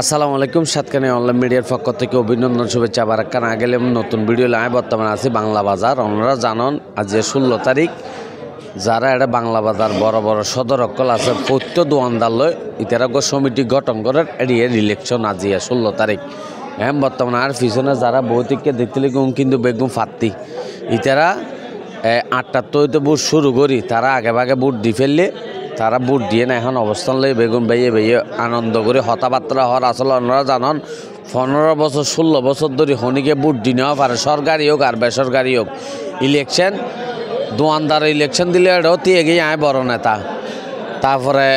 আসসালামু আলাইকুম। সাতকানি অনলাইন মিডিয়ার পক্ষ থেকে অভিনন্দন, শুভেচ্ছা, বারাক্কান। আগেলে নতুন ভিডিও লাই বর্তমানে আছি বাংলা বাজার। আপনারা জানেন আজ 16 তারিখ। যারা এটা বাংলা বাজার বড় বড় সদর অকল আছে প্রত্যেক দোকানদার লয় ইতারা সমিতি গঠন করে এর ইলেকশন আজি 16 তারিখ। বর্তমানে আর পিছনে যারা ভৌতিককে দেখতে কিন্তু বেগুন ফাত্তি ইতারা 8টার তৈতে ভোট শুরু করি, তারা আগে ভাগে ভোট দিয়ে ফেললে তারা ভোট দিয়ে না এখন অবস্থান লই বেগুন বাইয়ে আনন্দ করে হতাবার্তা হওয়ার। আসলে আপনারা জানান 15 বছর 16 বছর ধরে হনিকে ভোট দিয়ে নেওয়া পারে, সরকারি হোক আর বেসরকারি হোক। ইলেকশন দোয়ানদার ইলেকশন দিলে এটাও দিয়ে গিয়ে আয় বড় নেতা। তারপরে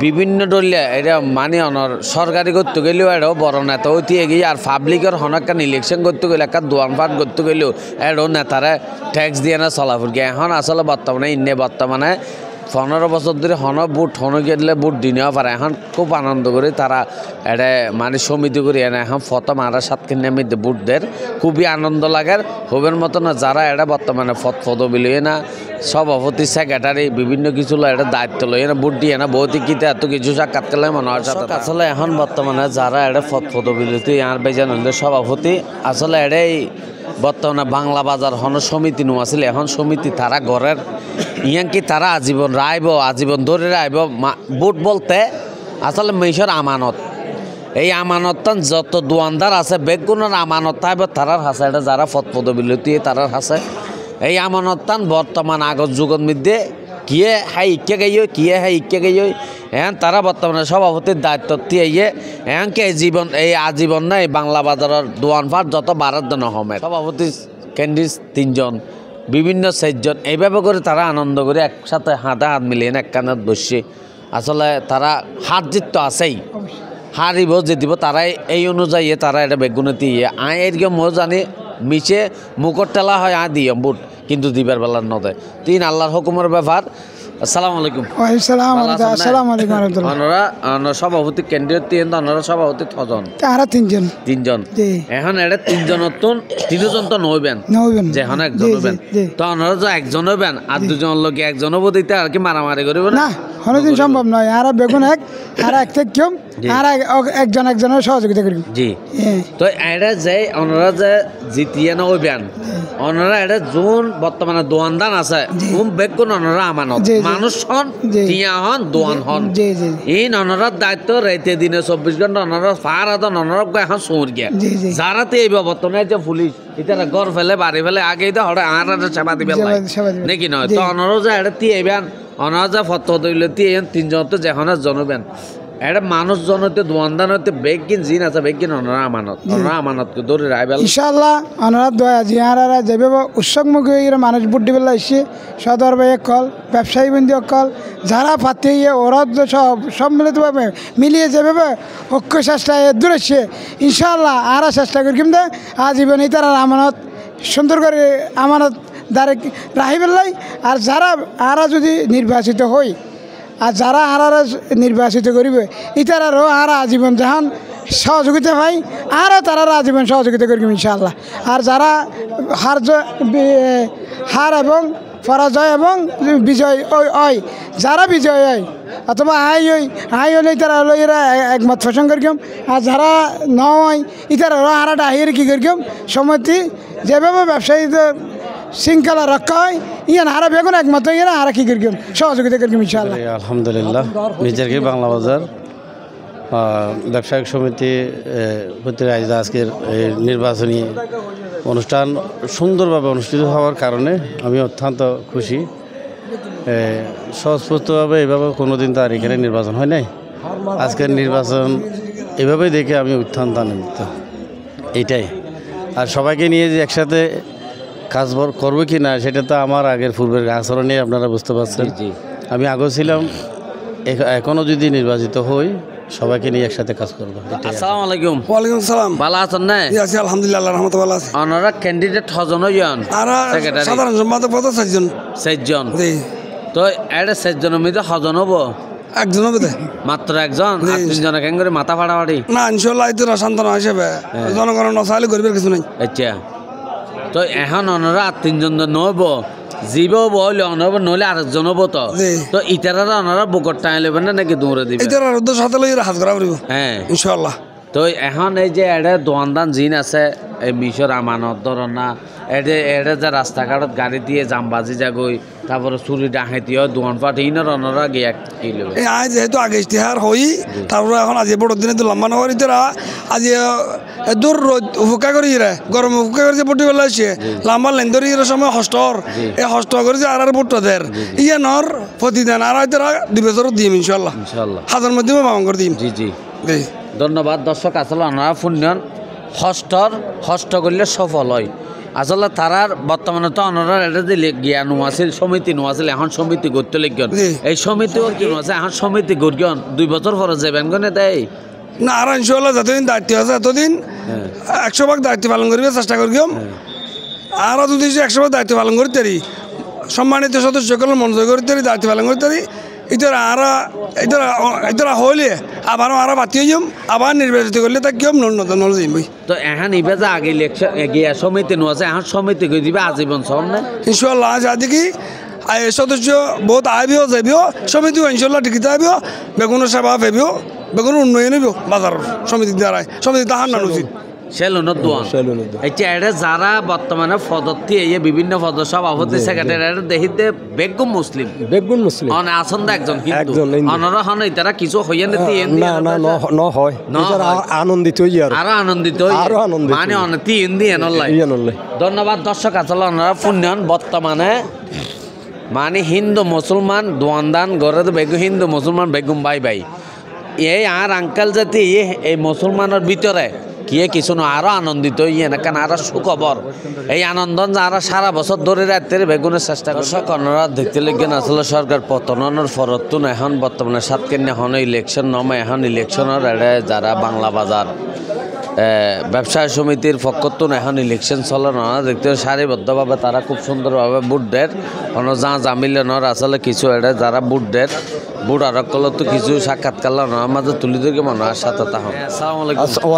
বিভিন্ন দলীয় এটা মানে অনর সরকারি করতে গেলেও এটাও বড় নেতা ওই দিয়ে গিয়ে। আর পাবলিকের হনকান ইলেকশন করতে গেলে একটা দোয়ান ফাট করতে গেলেও এটাও নেতারা ট্যাক্স দিয়ে না চলাফুর গিয়ে। এখন আসলে বর্তমানে 15 বছর ধরে ভোট গেলে ভোট দিয়ে নেওয়া পারে। এখন খুব আনন্দ করে তারা এটা মানে সমিতি করে এনে এখন প্রথম আর 7 কিনে মধ্যে ভোট দেয়, খুবই আনন্দ লাগে। হবের মতো না যারা এটা বর্তমানে পদবি লইয়ে না সভাপতি সেক্রেটারি বিভিন্ন কিছু এটা দায়িত্ব লইয়ে না ভোট দিয়ে না ভৌতিক কিতে এত কিছু সাক্ষাৎ করলে মনে হয়। আসলে এখন বর্তমানে যারা এটা পদবি লইতে আর বেজান সভাপতি আসলে এটাই বর্তমানে বাংলা বাজার হন সমিতি নো আসলে এখন সমিতি তারা ঘরের ইয়াঙ্কি তারা আজীবন রাইব, আজীবন ধরে রাইব। ভোট বলতে আসলে মেশর আমানত, এই আমানতটা যত দোয়ানদার আছে বেগুনের আমানত থাকবে তারার হাসে। এটা যারা পদবিলতি তারার হাসে এই আমানতটান বর্তমান আগত যুগের মধ্যে কিয়ে হাই ইকে গাইয় কিয়ে হাই ইকে গাইয় এখন তারা বর্তমানে সভাপতির দায়িত্ব দিয়ে এমনকি এই আজীবন না এই বাংলা বাজারের দোয়ানফাট যত বারার জন্য হমে সভাপতি ক্যান্ডিস 3 জন বিভিন্ন 4 জন এইভাবে করে তারা আনন্দ করে একসাথে হাতে হাত মিলিয়ে এক কানত বসে। আসলে তারা হাত জিত তো আছেই, হারিব জিতিব তারাই এই অনুযায়ী তারা এটা বেগুনে দিয়ে আয় এর মই জানি মিছে মুখর টেলা হয় আয় দিয়ে বুট কিন্তু দিবার বেলার নদে 3 আল্লাহর হুকুমের ব্যাপার। আসসালামু আলাইকুম। আসসালামু আলাইকুম রাহমাতুল্লাহ। ওনারা সভাপতি কেন্দ্রীয় 3 ওনারা সভাপতি 6 জন তারা 3 জন এখন এটা 3 জনের তো 3 জন তো নইবেন যে এখন একজন হইবেন তো ওনারা যে একজন হইবেন আর 2 জন লোক একজন হবো দিতে আর কি মারামারি করিবেন না কোনোদিন সম্ভব নয়। আর বেগুন আর এক থেকে কেউ আর একজনের সহযোগিতা করি জি। তো এটা যে ওনারা যে জিতিয়ে না হইবেন ওনারা এটা যোন বর্তমানে দোয়ানদান আছে বেগুন ওনারা আমানত মানুষ হন টিয়া হন দোয়ান হন এই ওনারার দায়িত্ব রাইতে দিনে 24 ঘন্টা ওনারা ফার আদন ওনারা এখন সৌর গিয়া যারাতে এই বর্তমানে যে পুলিশ এটা ঘর ফেলে বাড়ি ফেলে আগেই তো হঠাৎ আর সেবা দিবে নাকি নয়। তো ওনারা যে এটা তিয়েবেন ওনারা যা ফত দইলে তিয়ে 3 জন তো যেখানে জনবেন এটা মানুষ জনতে দোয়ানদান হতে বেগিন জিন আছে বেগিন ওনারা আমানতকে ধরে রাইবেল ইনশাআল্লাহ ওনারা দয়া জিয়ারা যাবে উৎসবমুখী মানুষ বুদ্ধি বেলা এসে সদর ভাই কল ব্যবসায়ী বন্ধু কল যারা পাতে ওরা সব মিলিতভাবে মিলিয়ে যাবে ঐক্য চেষ্টা দূর এসে ইনশাআল্লাহ আর চেষ্টা করি কিন্তু আজীবন এই তারা আমানত সুন্দর করে আমানত দ্বারে রাহি বেলাই। আর যারা আরা যদি নির্বাচিত হই আর যারা আরা নির্বাচিত করিবে ইতারারও আর আজীবন যখন সহযোগিতা পাই আরও তারা আজীবন সহযোগিতা করিব ইনশাআল্লাহ। আর যারা হার এবং পরাজয় এবং বিজয় ওই যারা বিজয় হয় অথবা আই হলে তারা হলো এরা একমত পোষণ করিম। আর যারা নয় ইতারারও আরাটা আইয়ের কী করিম সমিতি যেভাবে ব্যবসায়ীদের শৃঙ্খলা রক্ষা হয় ইয়ান হারা বেগুন একমত ইয়ে হারা কী করিম সহযোগিতা করিম ইনশাআল্লাহ। আলহামদুলিল্লাহ নিজের কি বাংলা বাজার ব্যবসায়িক সমিতি প্রতিনিধি আজকের এই নির্বাচনী অনুষ্ঠান সুন্দরভাবে অনুষ্ঠিত হওয়ার কারণে আমি অত্যন্ত খুশি। সহস্পষ্টভাবে এভাবে কোনোদিন তো আর এখানে নির্বাচন হয় নাই, আজকের নির্বাচন এভাবেই দেখে আমি অত্যন্ত আনন্দিত এইটাই। আর সবাইকে নিয়ে যে একসাথে কাজ করবো কি না সেটা তো আমার আগের পূর্বের আচরণে আপনারা বুঝতে পারছেন। আমি আগেও ছিলাম, এখনও যদি নির্বাচিত হই সবাইকে নিয়ে একসাথে কাজ করবো। আসসালামু আলাইকুম। ওয়ালাইকুম সালাম। ভালো আছেন না? আছি আলহামদুলিল্লাহ, আল্লাহর রহমতে ভালো আছি। ওনারা ক্যান্ডিডেট 6 জন হইয়ান আর সাধারণ সম্পাদক 4 জন। 4 জন তো এটা 4 জনের মধ্যে 6 জন হবো একজন হবে মাত্র একজন 3 জন কেন করে মাথা ফাড়াফাড়ি না ইনশাআল্লাহ এই তো সান্ত্বনা হিসেবে জনগণের নসাইলে গরিবের কিছু নাই। আচ্ছা তো এখন ওনারা 3 জন নব জীব বলে অনব নলে আরেকজন হবো তো ইতারা ওনারা বুকর টাইম লেবেন না নাকি দৌড়ে দিবে? ইতারা সাথে লই হাজ করা পারিব হ্যাঁ ইনশাআল্লাহ। তো এখন এই যে এডে দোয়ানদান জিন আছে এই মিশর আমানত ধরন না এডে এডে যে রাস্তাঘাটত গাড়ি দিয়ে জামবাজি যাগই তারপরে চুরি ডাহাইতি হয় দোয়ান পাট ইনর অনরা গিয়া কি লবে এই আজ যেহেতু আগে ইশতেহার হই তারপরে এখন আজি বড় দিনে তো লম্বা নগর ইতারা আজি দূর রোদ উপকা করি রে গরম উপকা করে যে বুটি বেলা আসে লম্বা লেন ধরি এর সময় হস্টর এই হস্ট করে যে আর বুট্টদের ইয়া নর প্রতিদিন আর ইতারা 2 বছর দিম ইনশাআল্লাহ ইনশাআল্লাহ হাজার মধ্যে মাং করে দিম জি জি জি ধন্যবাদ দর্শক আসলে ওনারা পুণ্যন হস্ত করলে সফল হয় আসলে তারার বর্তমানে তো ওনারা এটা দিলে জ্ঞান আছিল সমিতি নোয়াছিল এখন সমিতি করতে লিখন এই সমিতিও কি আছে এখন সমিতি গড়গন 2 বছর পরে যাবেন গনে দেয় না আর ইনশাআল্লাহ যতদিন দায়িত্ব আছে এতদিন 100% দায়িত্ব পালন করিবে চেষ্টা করিম আর যদি 100% দায়িত্ব পালন করতে পারি সম্মানিত সদস্যসকল মন জয় করতে পারি দায়িত্ব পালন করতে পারি ইতারা হইলে আবার আরো বাতিয়ে যাম আবার নির্বাচিত করলে তা কিয়ম নতুন যাইম বই তো এখন ইবে যে আগে ইলেকশন গিয়া সমিতি নোয়াছে এখন সমিতি করে দিবে আজীবন সব না ইনশাআল্লাহ আজ দেখি সদস্য বহুত আইবিও যাইবিও সমিতিও ইনশাআল্লাহ ঠিকই আইবিও বেগুনের সেবা পাইবিও বেগুনের উন্নয়ন হইব বাজার সমিতি দ্বারাই সমিতি তাহার না উচিত সেলুনের দোয়ান এটা এটা যারা বর্তমানে পদত্তি এই বিভিন্ন পদ সভাপতি সেক্রেটারি দেখিতে বেগুন মুসলিম অনে আসন একজন হিন্দু অনরা হন তারা কিছু হইয়া নীতি না হয় আনন্দিত আরো আনন্দিত মানে অনতি হিন্দি এনলাই ধন্যবাদ দর্শক আসলে ওনারা পুণ্যন বর্তমানে মানে হিন্দু মুসলমান দোয়ানদান গড়ে বেগু হিন্দু মুসলমান বেগুম বাই বাই এই আর আঙ্কাল জাতি এই মুসলমানের ভিতরে কিয়ে কিছু না আরো আনন্দিত ইয়ে না কেন আরো সুখবর এই আনন্দ যারা সারা বছর ধরে রাত্রে বেগুনের চেষ্টা করছে কর্ণরা দেখতে লেগেন আসলে সরকার পতনের ফরতুন এখন বর্তমানে সাতকেন্যা এখন ইলেকশন নমে এখন ইলেকশনের এড়ে যারা বাংলা বাজার ব্যবসায় সমিতির পক্ষতুন এখন ইলেকশন চলে না দেখতে সারিবদ্ধভাবে তারা খুব সুন্দরভাবে ভোট দেয় কোনো যা জামিলনের আসলে কিছু এড়ে যারা ভোট দেয় বুট আর তো কিছু সাক্ষাৎকার আমাদের তুলি ধরে মনে হয় সাথে তখন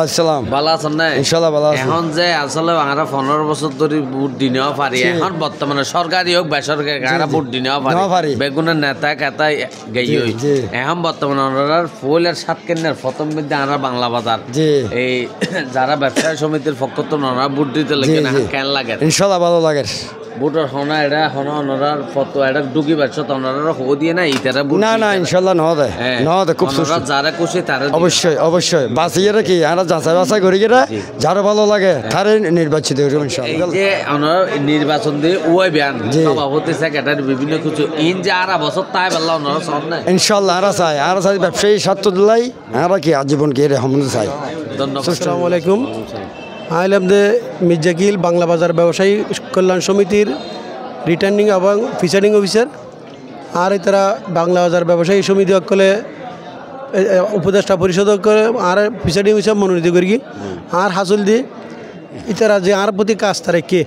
আসসালাম ভালো আছেন না ইনশাআল্লাহ ভালো আছি এখন যে আসলে আমরা 15 বছর ধরে ভোট দিনেও পারি এখন বর্তমানে সরকারি হোক বেসরকারি আমরা ভোট দিনেও পারি বেগুনের নেতা কেতা গেই হই এখন বর্তমানে আমরা ফুলের সাত কেন্দ্রের প্রথম মধ্যে আমরা বাংলা বাজার এই যারা ব্যবসায়ী সমিতির পক্ষ তো ওনারা ভোট দিতে লাগে না কেন লাগে ইনশাআল্লাহ ভালো লাগে বুটর হনা এটা হনা ওনার ফটো এটা ডুকি বাচ্চা তো ওনারা হো দিয়ে না ইতারা বুট না ইনশাআল্লাহ নদে খুব সুস্থ যারা খুশি তারা অবশ্যই বাসিয়েরা কি আমরা যাচাই করি গেরা যারা ভালো লাগে তারে নির্বাচিত করব ইনশাআল্লাহ এই যে ওনার নির্বাচন দিয়ে ওই বিয়ান সভাপতি সেক্রেটারি বিভিন্ন কিছু ইন যে আর বছর তাই বললা ওনারা সামনে ইনশাআল্লাহ আর চাই ব্যবসায়ী স্বার্থ দিলাই আর কি আজীবন কি রহমত চাই ধন্যবাদ আসসালামু আলাইকুম আইলামদে মির্জাকিল বাংলা বাজার ব্যবসায়ী কল্যাণ সমিতির রিটার্নিং এবং ফিচারিং অফিসার আর তারা বাংলা বাজার ব্যবসায়ী সমিতি অকলে উপদেষ্টা পরিষদ করে আর ফিচারিং অফিসার মনোনীত করি আর হাসল দিয়ে ইতারা যে আর প্রতি কাজ তারা কে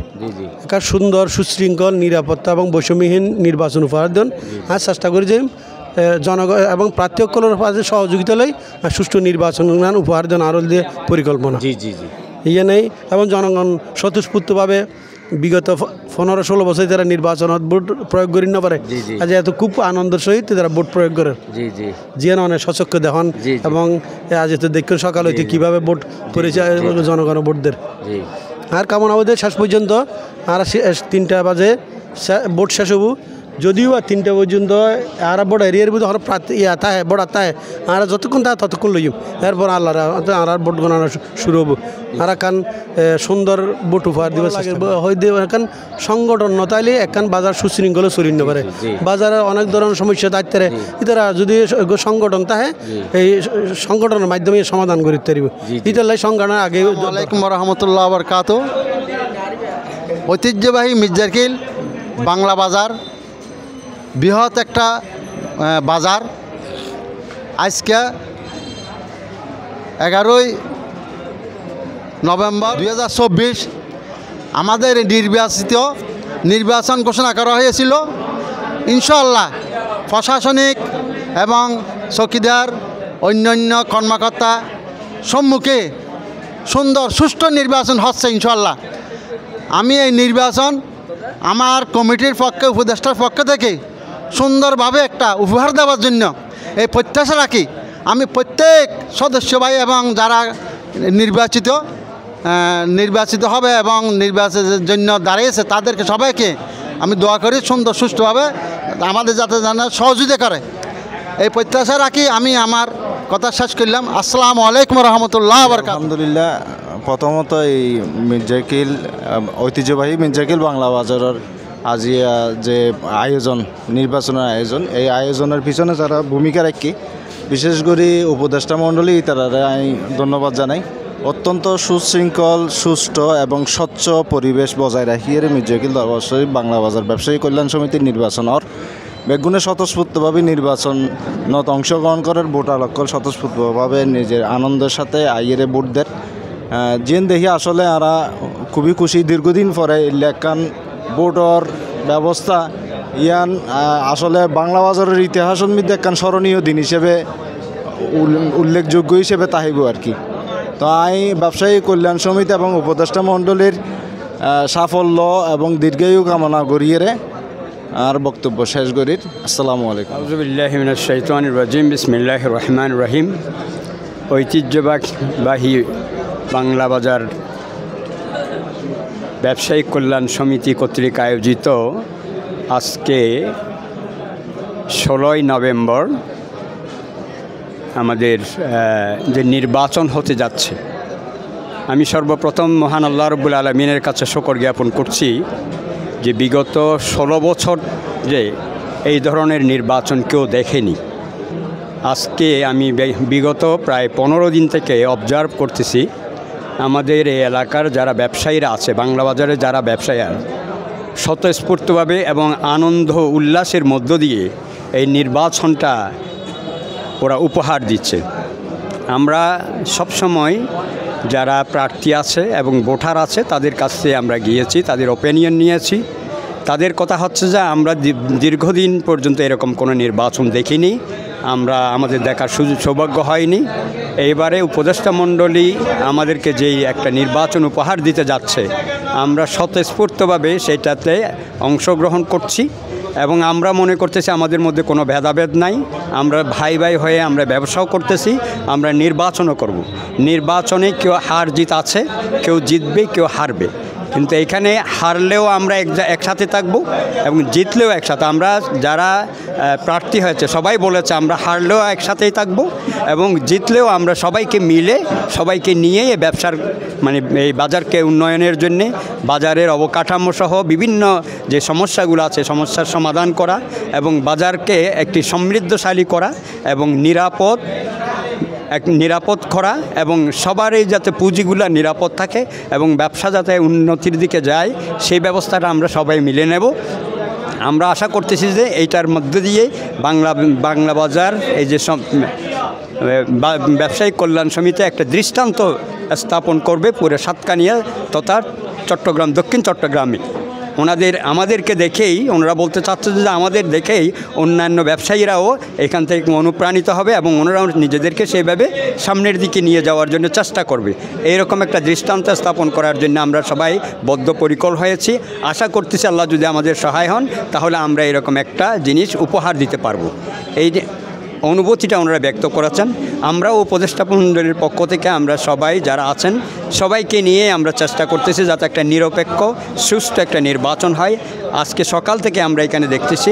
একটা সুন্দর সুশৃঙ্খল নিরাপত্তা এবং বৈষম্যহীন নির্বাচন উপহার দেন আর চেষ্টা করি যে জনগণ এবং প্রার্থীসকলের পাশে সহযোগিতা লই আর সুষ্ঠু নির্বাচন উপহার দেন আরও দিয়ে পরিকল্পনা ইয়ে নেই এবং জনগণ স্বতঃস্ফূর্তভাবে বিগত 15-16 বছর তারা নির্বাচনত ভোট প্রয়োগ করি না পারে আজ এত খুব আনন্দের সহিত তারা ভোট প্রয়োগ করে জিয়ান অনেক সচক্ষ দেখুন এবং আজ তো দেখুন সকাল হইতে কীভাবে ভোট পরিচয় জনগণ ভোটদের আর কেমন আমাদের শেষ পর্যন্ত আর 3টা বাজে ভোট শেষ হবো যদিও আর 3টা পর্যন্ত আর ভোট এরিয়ার ভিতরে হর প্রার্থী তাহে ভোট তাহে আর যতক্ষণ তাহে ততক্ষণ লইম এরপর আল্লাহ আর ভোট গণনা শুরু হবো আর এখান সুন্দর ভোট উপহার দিব হয়ে এখন সংগঠন নতাইলে এখান বাজার সুশৃঙ্খল চলিন পারে বাজারে অনেক ধরনের সমস্যা দায়িত্বে ইতারা যদি সংগঠন তাহে এই সংগঠনের মাধ্যমে সমাধান করতে পারিব ইতার লাই সংগঠনের আগে ওয়ালাইকুম রহমতুল্লাহ বরকাত ঐতিহ্যবাহী মির্জাকিল বাংলা বাজার বৃহৎ একটা বাজার আজকে 11ই নভেম্বর 2024 আমাদের নির্বাচন ঘোষণা করা হয়েছিল ইনশাআল্লাহ প্রশাসনিক এবং চৌকিদার অন্যান্য কর্মকর্তা সম্মুখে সুন্দর সুষ্ঠু নির্বাচন হচ্ছে ইনশাআল্লাহ আমি এই নির্বাচন আমার কমিটির পক্ষে উপদেষ্টার পক্ষ থেকে সুন্দরভাবে একটা উপহার দেওয়ার জন্য এই প্রত্যাশা রাখি আমি প্রত্যেক সদস্য ভাই এবং যারা নির্বাচিত হবে এবং নির্বাচনের জন্য দাঁড়িয়েছে তাদেরকে সবাইকে আমি দোয়া করি সুন্দর সুষ্ঠুভাবে আমাদের যাতে জানা সহযোগিতা করে এই প্রত্যাশা রাখি আমি আমার কথা শেষ করলাম। আসসালামু আলাইকুম রহমতুল্লাহ বরকাত। আলহামদুলিল্লাহ, প্রথমত এই মির্জাকিল ঐতিহ্যবাহী মির্জাকিল বাংলা বাজারের আজিয়া যে আয়োজন, নির্বাচনের আয়োজন, এই আয়োজনের পিছনে যারা ভূমিকা রাখি, বিশেষ করে উপদেষ্টা মণ্ডলী, তারা আমি ধন্যবাদ জানাই। অত্যন্ত সুশৃঙ্খল, সুষ্ঠু এবং স্বচ্ছ পরিবেশ বজায় রাখিয়ে মির্জাকিল অবশ্যই বাংলা বাজার ব্যবসায়ী কল্যাণ সমিতির নির্বাচনের বেগুনে স্বতঃস্ফূর্তভাবে নির্বাচনত অংশগ্রহণ করার ভোটার লক্ষ্য স্বতঃস্ফূর্তভাবে নিজের আনন্দের সাথে আইয়েরে ভোট দেয়। যেন দেখি আসলে আরা খুবই খুশি, দীর্ঘদিন পরে ইলেকশন ভোটর ব্যবস্থা ইয়ান আসলে বাংলা বাজারের ইতিহাসের মধ্যে একখান স্মরণীয় দিন হিসেবে উল্লেখযোগ্য হিসেবে তাহিব আর কি। তো আমি ব্যবসায়ী কল্যাণ সমিতি এবং উপদেষ্টা মণ্ডলীর সাফল্য এবং দীর্ঘায়ু কামনা করিয়ে আর বক্তব্য শেষ করি। আসসালামু আলাইকুম। আউযুবিল্লাহি মিনাশ শাইতানির রাজিম। বিসমিল্লাহির রহমানির রহিম। ঐতিহ্যবাহী বাংলা বাজার ব্যবসায়িক কল্যাণ সমিতি কর্তৃক আয়োজিত আজকে 16ই নভেম্বর আমাদের যে নির্বাচন হতে যাচ্ছে, আমি সর্বপ্রথম মহান আল্লাহ রাব্বুল আলামিনের কাছে শুকর জ্ঞাপন করছি যে বিগত 16 বছর যে এই ধরনের নির্বাচন কেউ দেখেনি। আজকে আমি বিগত প্রায় 15 দিন থেকে অবজার্ভ করতেছি আমাদের এই এলাকার যারা ব্যবসায়ীরা আছে, বাংলা বাজারে যারা ব্যবসায়ী, স্বতঃস্ফূর্তভাবে এবং আনন্দ উল্লাসের মধ্য দিয়ে এই নির্বাচনটা ওরা উপহার দিচ্ছে। আমরা সবসময় যারা প্রার্থী আছে এবং ভোটার আছে তাদের কাছে আমরা গিয়েছি, তাদের ওপিনিয়ন নিয়েছি। তাদের কথা হচ্ছে যে আমরা দীর্ঘদিন পর্যন্ত এরকম কোনো নির্বাচন দেখিনি, আমাদের দেখার সৌভাগ্য হয়নি। এইবারে উপদেষ্টা মণ্ডলী আমাদেরকে যেই একটা নির্বাচন উপহার দিতে যাচ্ছে, আমরা স্বতঃস্ফূর্তভাবে সেটাতে অংশগ্রহণ করছি এবং আমরা মনে করতেছি আমাদের মধ্যে কোনো ভেদাভেদ নাই। আমরা ভাই ভাই হয়ে আমরা ব্যবসাও করতেছি, আমরা নির্বাচনও করব। নির্বাচনে কেউ হার জিত আছে, কেউ জিতবে, কেউ হারবে, কিন্তু এখানে হারলেও আমরা একসাথে থাকবো এবং জিতলেও একসাথে। আমরা যারা প্রার্থী হয়েছে সবাই বলেছে আমরা হারলেও একসাথেই থাকবো এবং জিতলেও আমরা সবাইকে মিলে, সবাইকে নিয়ে এই ব্যবসার এই বাজারকে উন্নয়নের জন্যে বাজারের অবকাঠামো সহ বিভিন্ন যে সমস্যাগুলো আছে সমস্যার সমাধান করা এবং বাজারকে একটি সমৃদ্ধশালী করা এবং নিরাপদ করা এবং সবারই যাতে পুঁজিগুলো নিরাপদ থাকে এবং ব্যবসা যাতে উন্নতির দিকে যায় সেই ব্যবস্থাটা আমরা সবাই মিলে নেব। আমরা আশা করতেছি যে এইটার মধ্যে দিয়ে বাংলা বাজার এই যে ব্যবসায়িক কল্যাণ সমিতি একটা দৃষ্টান্ত স্থাপন করবে পুরো সাতকানিয়া তথা চট্টগ্রাম, দক্ষিণ চট্টগ্রামে। আমাদেরকে দেখেই ওনারা বলতে চাচ্ছে যে আমাদের দেখেই অন্যান্য ব্যবসায়ীরাও এখান থেকে অনুপ্রাণিত হবে এবং ওনারাও নিজেদেরকে সেইভাবে সামনের দিকে নিয়ে যাওয়ার জন্য চেষ্টা করবে। এইরকম একটা দৃষ্টান্ত স্থাপন করার জন্য আমরা সবাই বদ্ধপরিকর হয়েছি। আশা করতেছি আল্লাহ যদি আমাদের সহায় হন তাহলে আমরা এরকম একটা জিনিস উপহার দিতে পারবো। এই যে অনুভূতিটা ওনারা ব্যক্ত করেছেন, আমরাও উপদেষ্টা মণ্ডলীর পক্ষ থেকে আমরা সবাই যারা আছেন সবাইকে নিয়ে আমরা চেষ্টা করতেছি যাতে একটা নিরপেক্ষ সুষ্ঠু একটা নির্বাচন হয়। আজকে সকাল থেকে আমরা এখানে দেখতেছি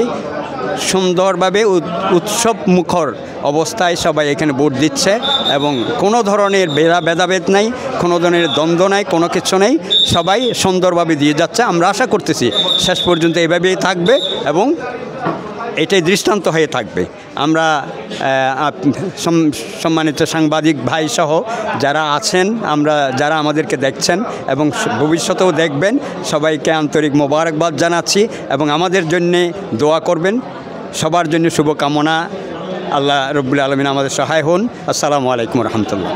সুন্দরভাবে উৎসব মুখর অবস্থায় সবাই এখানে ভোট দিচ্ছে এবং কোনো ধরনের ভেদাভেদ নাই, কোনো ধরনের দ্বন্দ্ব নাই, কোনো কিছু নেই, সবাই সুন্দরভাবে দিয়ে যাচ্ছে। আমরা আশা করতেছি শেষ পর্যন্ত এভাবেই থাকবে এবং এটাই দৃষ্টান্ত হয়ে থাকবে। আমরা সম্মানিত সাংবাদিক ভাই সহ যারা আছেন, যারা আমাদেরকে দেখছেন এবং ভবিষ্যতেও দেখবেন, সবাইকে আন্তরিক মোবারকবাদ জানাচ্ছি এবং আমাদের জন্যে দোয়া করবেন। সবার জন্য শুভকামনা। আল্লাহ রব্বুল আলামিন আমাদের সহায় হন। আসসালামু আলাইকুম রহমতুল্লাহ।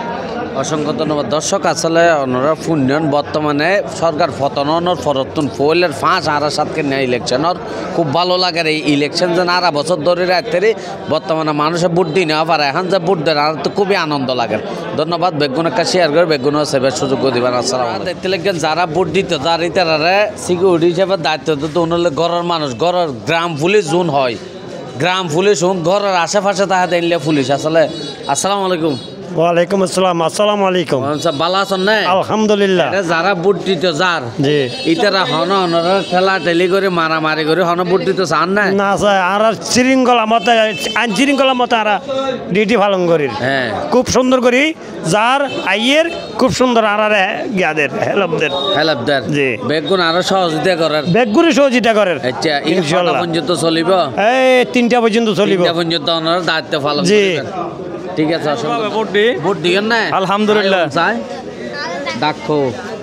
অসংখ্য ধন্যবাদ। দর্শক, আসলে ওনারা ফুন্যন বর্তমানে সরকার ফতনের ফরতুন ফোলের 5-7 নেয় ইলেকশনের খুব ভালো লাগে। এই ইলেকশন যেন 8 বছর ধরে রাখতে বর্তমানে মানুষের ভোট দিয়ে নেওয়া পারে, এখন যে ভোট দেন আর তো খুবই আনন্দ লাগে। ধন্যবাদ। বেগুন একটা শেয়ার করে বেগুনও সেবার সুযোগ দিবেন। আসসালাম। দেখতে লাগবেন যারা ভোট দিত তারা সিকিউরিটি হিসেবে দায়িত্ব দিত উনলে ঘরের মানুষ, ঘরের গ্রাম পুলিশ জোন হয়, গ্রাম পুলিশ ঘরের আশেপাশে তাহা দিলে পুলিশ। আসলে আসসালামু আলাইকুম। ওয়ালাইকুম আসসালাম, আসসালামু আলাইকুম। ভালো আছেন না? আলহামদুলিল্লাহ। যারা বুট দিত যার জি ইতারা হন হনরা ঠেলা ঠেলি করে মারামারি করে হন বুট দিত চান না? না স্যার, আর শৃঙ্খলা মতে আইন শৃঙ্খলা মতে আর ডিউটি পালন করি। হ্যাঁ খুব সুন্দর করি, যার আইয়ের খুব সুন্দর আর গিয়াদের হেল্পদার জি বেগুন আরো সহযোগিতা করার ব্যাগগুলি সহযোগিতা করেন। আচ্ছা ইনশাআল্লাহ পর্যন্ত চলিব, এই 3টা পর্যন্ত চলিব। 3টা পর্যন্ত ওনারা দায়িত্ব পালন জি। করবেন। ঠিক আছে, ভোট দিবেন না? আলহামদুলিল্লাহ। দেখো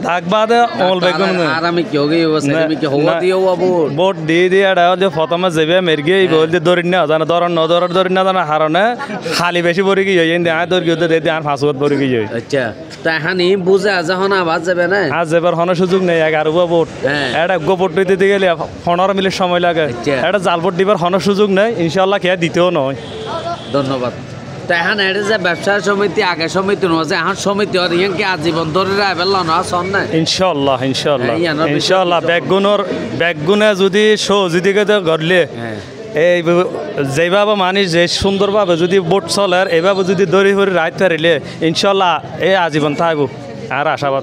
থাকবাদে অল বেগুন আর আমি কি হোগি আমি কি হওয়া দিও বাবু ভোট দিয়ে দিয়ে এটা যে প্রথমে যাবে মেরগে বলতে দৌড়ি না জানা দৌড়ি না জানা হারনে খালি বেশি পড়ে গিয়ে আয় দৌড় গিয়ে দিয়ে আর ফাঁসুত পড়ে গিয়ে। আচ্ছা তা হানি বুঝে যখন আবার যাবে না, আজ যাবার কোনো সুযোগ নেই। 11 ভোট এটা গোপট দিতে গেলে 15 মিনিট সময় লাগে। এটা জাল ভোট দিবার কোনো সুযোগ নেই, ইনশাল্লাহ খেয়ে দিতেও নয়। ধন্যবাদ। তা এখন এটা যে ব্যবসা সমিতি আগে সমিতি নয়, এখন সমিতি আর ইয়াকে আজীবন ধরে রাখবেন না সন না? ইনশাল্লাহ ইনশাল্লাহ ইনশাল্লাহ। ব্যাগুনে যদি সহযোগিতা করলে এই যেভাবে মানুষ যে সুন্দরভাবে যদি বোট চলে এইভাবে যদি দড়ি হয়ে রাইতে পারিলে ইনশাল্লাহ এই আজীবন থাকবো আর আশাবাদ।